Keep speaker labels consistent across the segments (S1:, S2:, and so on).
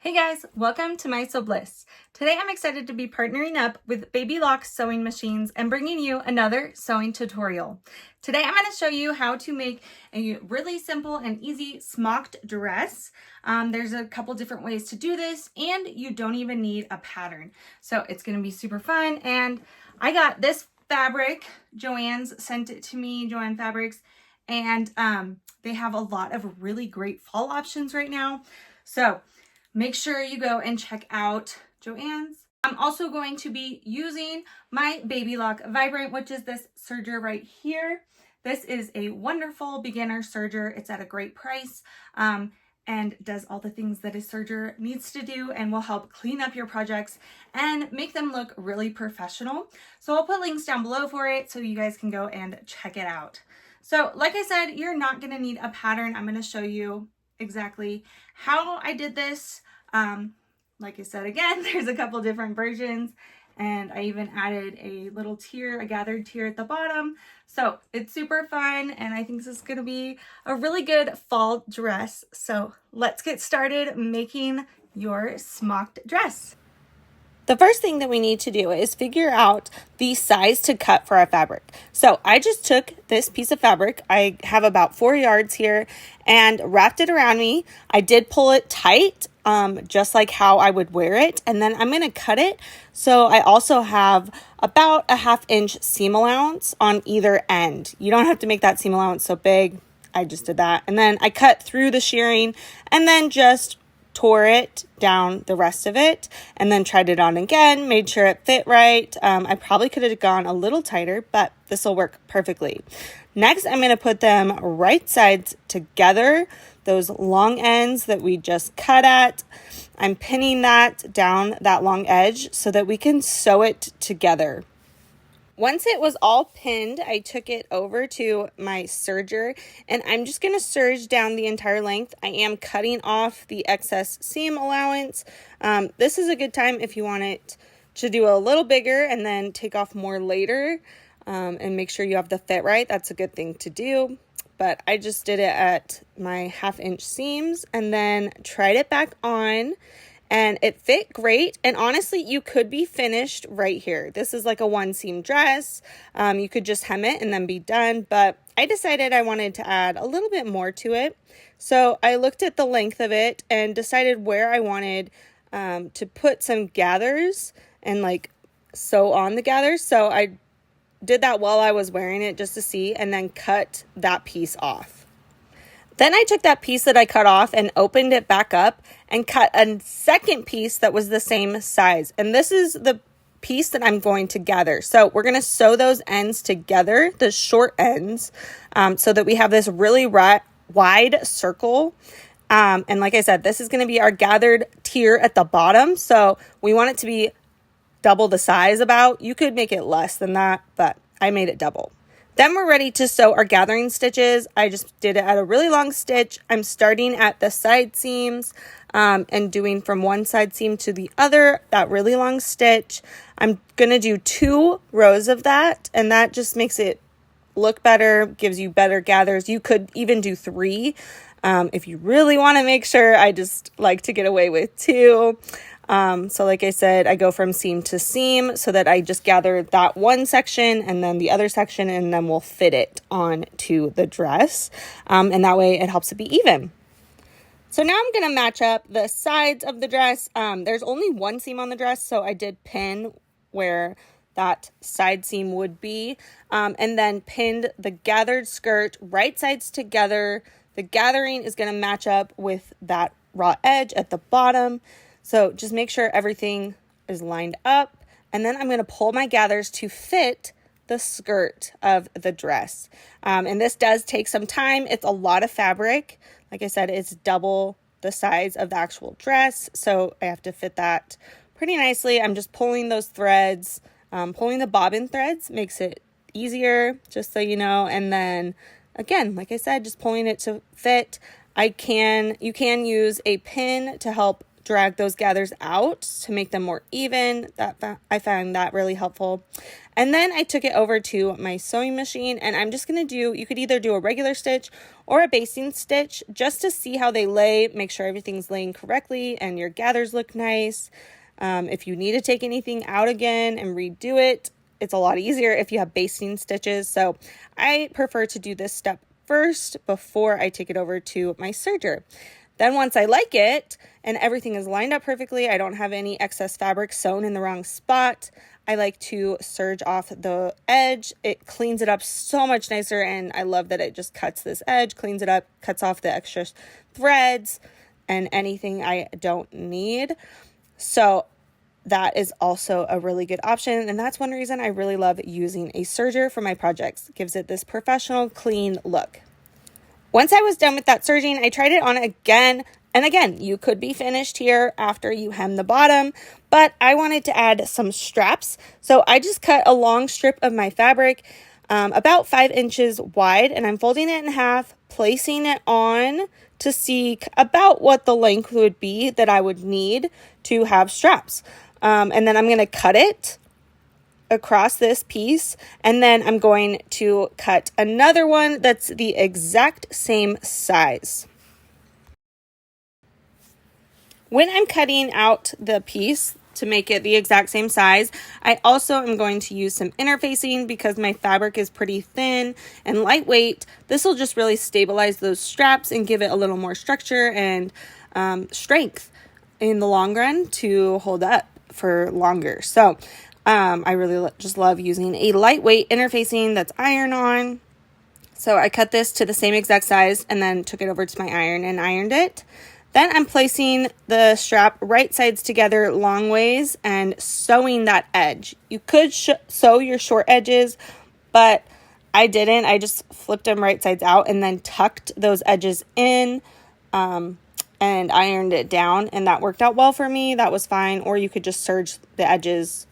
S1: Hey guys, welcome to My Sew Bliss. Today I'm excited to be partnering up with Baby Lock sewing machines and bringing you another sewing tutorial. Today I'm going to show you how to make a really simple and easy smocked dress. There's a couple different ways to do this and you don't even need a pattern. So it's going to be super fun, and I got this fabric. Joann's sent it to me, Joann Fabrics, and they have a lot of really great fall options right now. So make sure you go and check out Joann's. I'm also going to be using my Baby Lock Vibrant, which is this serger right here. This is a wonderful beginner serger. It's at a great price and does all the things that a serger needs to do and will help clean up your projects and make them look really professional. So I'll put links down below for it so you guys can go and check it out. So like I said, you're not going to need a pattern. I'm going to show you exactly how I did this. Like I said, again, there's a couple different versions, and I even added a little tier, a gathered tier at the bottom. So it's super fun, and I think this is going to be a really good fall dress. So let's get started making your smocked dress. The first thing that we need to do is figure out the size to cut for our fabric. So I just took this piece of fabric, I have about 4 yards here, and wrapped it around me. I did pull it tight, just like how I would wear it, and then I'm going to cut it. So I also have about a 1/2 inch seam allowance on either end. You don't have to make that seam allowance so big. I just did that. And then I cut through the shearing and then just tore it down the rest of it, and then tried it on again, made sure it fit right. I probably could have gone a little tighter, but this will work perfectly. Next, I'm going to put them right sides together, those long ends that we just cut at. I'm pinning that down that long edge so that we can sew it together. Once it was all pinned, I took it over to my serger, and I'm just going to serge down the entire length. I am cutting off the excess seam allowance. This is a good time if you want it to do a little bigger and then take off more later, and make sure you have the fit right. That's a good thing to do. But I just did it at my 1/2 inch seams and then tried it back on. And it fit great. And honestly, you could be finished right here. This is like a 1-seam dress. You could just hem it and then be done. But I decided I wanted to add a little bit more to it. So I looked at the length of it and decided where I wanted to put some gathers and like sew on the gathers. So I did that while I was wearing it just to see, and then cut that piece off. Then I took that piece that I cut off and opened it back up and cut a second piece that was the same size. And this is the piece that I'm going to gather. So we're going to sew those ends together, the short ends, so that we have this really wide circle. And like I said, this is going to be our gathered tier at the bottom. So we want it to be double the size about. You could make it less than that, but I made it double. Then we're ready to sew our gathering stitches. I just did it at a really long stitch. I'm starting at the side seams and doing from one side seam to the other, that really long stitch. I'm going to do 2 rows of that, and that just makes it look better, gives you better gathers. You could even do 3 if you really want to make sure. I just like to get away with 2. So like I said, I go from seam to seam so that I just gather that one section and then the other section, and then we'll fit it on to the dress. And that way it helps it be even. So now I'm going to match up the sides of the dress. There's only 1 seam on the dress, so I did pin where that side seam would be, and then pinned the gathered skirt right sides together. The gathering is going to match up with that raw edge at the bottom. So just make sure everything is lined up, and then I'm going to pull my gathers to fit the skirt of the dress. And this does take some time. It's a lot of fabric. Like I said, it's double the size of the actual dress, so I have to fit that pretty nicely. I'm just pulling those threads. Pulling the bobbin threads makes it easier, just so you know. And then again, like I said, just pulling it to fit. You can use a pin to help drag those gathers out to make them more even. I found that really helpful. And then I took it over to my sewing machine, and I'm just going to you could either do a regular stitch or a basting stitch just to see how they lay, make sure everything's laying correctly and your gathers look nice. If you need to take anything out again and redo it, it's a lot easier if you have basting stitches. So I prefer to do this step first before I take it over to my serger. Then once I like it and everything is lined up perfectly, I don't have any excess fabric sewn in the wrong spot, I like to serge off the edge. It cleans it up so much nicer, and I love that it just cuts this edge, cleans it up, cuts off the extra threads and anything I don't need. So that is also a really good option, and that's one reason I really love using a serger for my projects. It gives it this professional, clean look. Once I was done with that serging, I tried it on again. And again, you could be finished here after you hem the bottom, but I wanted to add some straps. So I just cut a long strip of my fabric, about 5 inches wide, and I'm folding it in half, placing it on to see about what the length would be that I would need to have straps. And then I'm going to cut it across this piece, and then I'm going to cut another one that's the exact same size. When I'm cutting out the piece to make it the exact same size, I also am going to use some interfacing because my fabric is pretty thin and lightweight. This will just really stabilize those straps and give it a little more structure and strength in the long run to hold up for longer. So I really just love using a lightweight interfacing that's iron on. So I cut this to the same exact size and then took it over to my iron and ironed it. Then I'm placing the strap right sides together long ways and sewing that edge. You could sew your short edges, but I didn't. I just flipped them right sides out and then tucked those edges in and ironed it down, and that worked out well for me. That was fine. Or you could just serge the edges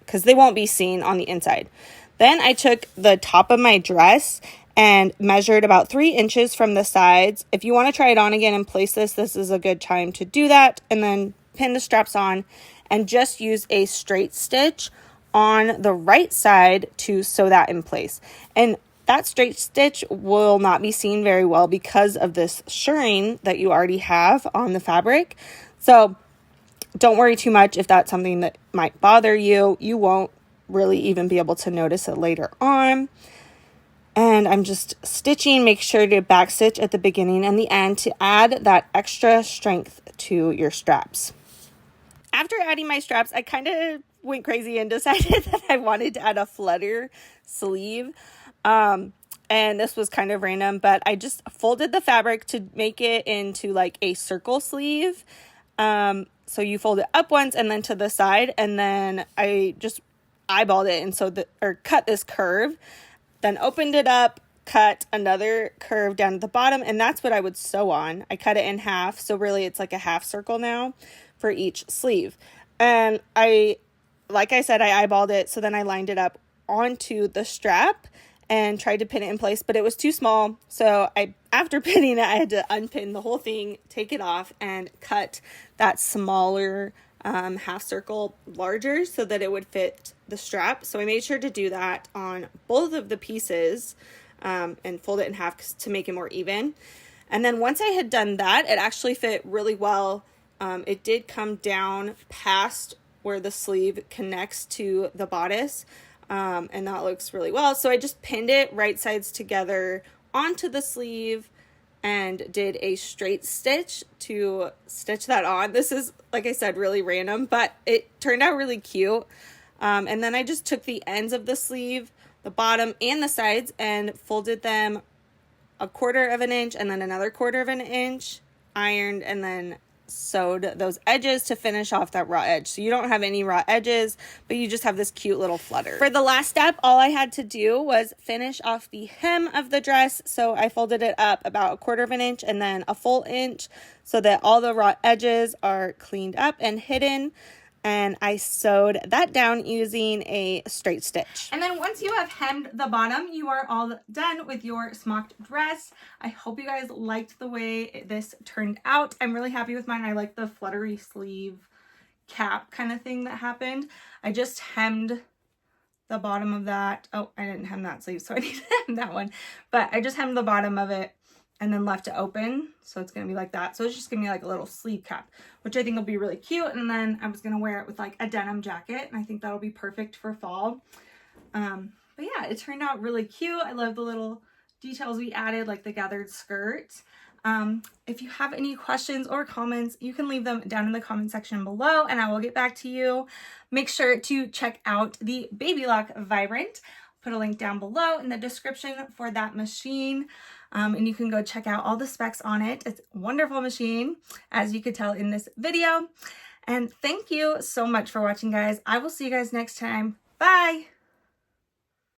S1: because they won't be seen on the inside. Then I took the top of my dress and measured about 3 inches from the sides. If you want to try it on again and place this is a good time to do that. And then pin the straps on and just use a straight stitch on the right side to sew that in place. And that straight stitch will not be seen very well because of this shirring that you already have on the fabric. So don't worry too much if that's something that might bother you. You won't really even be able to notice it later on. And I'm just stitching, make sure to back stitch at the beginning and the end to add that extra strength to your straps. After adding my straps, I kind of went crazy and decided that I wanted to add a flutter sleeve. And this was kind of random, but I just folded the fabric to make it into like a circle sleeve. So you fold it up once and then to the side, and then I just eyeballed it and cut this curve. Then opened it up, cut another curve down at the bottom, and that's what I would sew on. I cut it in half, so really it's like a half circle now for each sleeve. And like I said, I eyeballed it, so then I lined it up onto the strap and tried to pin it in place, but it was too small. So after pinning it, I had to unpin the whole thing, take it off, and cut that smaller half circle larger so that it would fit the strap. So I made sure to do that on both of the pieces and fold it in half to make it more even. And then once I had done that, it actually fit really well. It did come down past where the sleeve connects to the bodice, and that looks really well. So I just pinned it right sides together onto the sleeve and did a straight stitch to stitch that on. This is, like I said, really random, but it turned out really cute. And then I just took the ends of the sleeve, the bottom and the sides, and folded them 1/4 of an inch and then another 1/4 of an inch, ironed, and then sewed those edges to finish off that raw edge. So you don't have any raw edges, but you just have this cute little flutter. For the last step, all I had to do was finish off the hem of the dress. So I folded it up about 1/4 of an inch and then a full inch so that all the raw edges are cleaned up and hidden.
S2: and I sewed that down using a straight stitch.
S1: And then once you have hemmed the bottom, you are all done with your smocked dress. I hope you guys liked the way this turned out. I'm really happy with mine. I like the fluttery sleeve cap kind of thing that happened. I just hemmed the bottom of that. Oh, I didn't hem that sleeve, so I need to hem that one. But I just hemmed the bottom of it and then left it open. So it's going to be like that. So it's just going to be like a little sleeve cap, which I think will be really cute. And then I was going to wear it with like a denim jacket. And I think that'll be perfect for fall. But yeah, it turned out really cute. I love the little details we added, like the gathered skirt. If you have any questions or comments, you can leave them down in the comment section below and I will get back to you. Make sure to check out the Baby Lock Vibrant. Put a link down below in the description for that machine. And you can go check out all the specs on it. It's a wonderful machine, as you could tell in this video. And thank you so much for watching, guys. I will see you guys next time. Bye!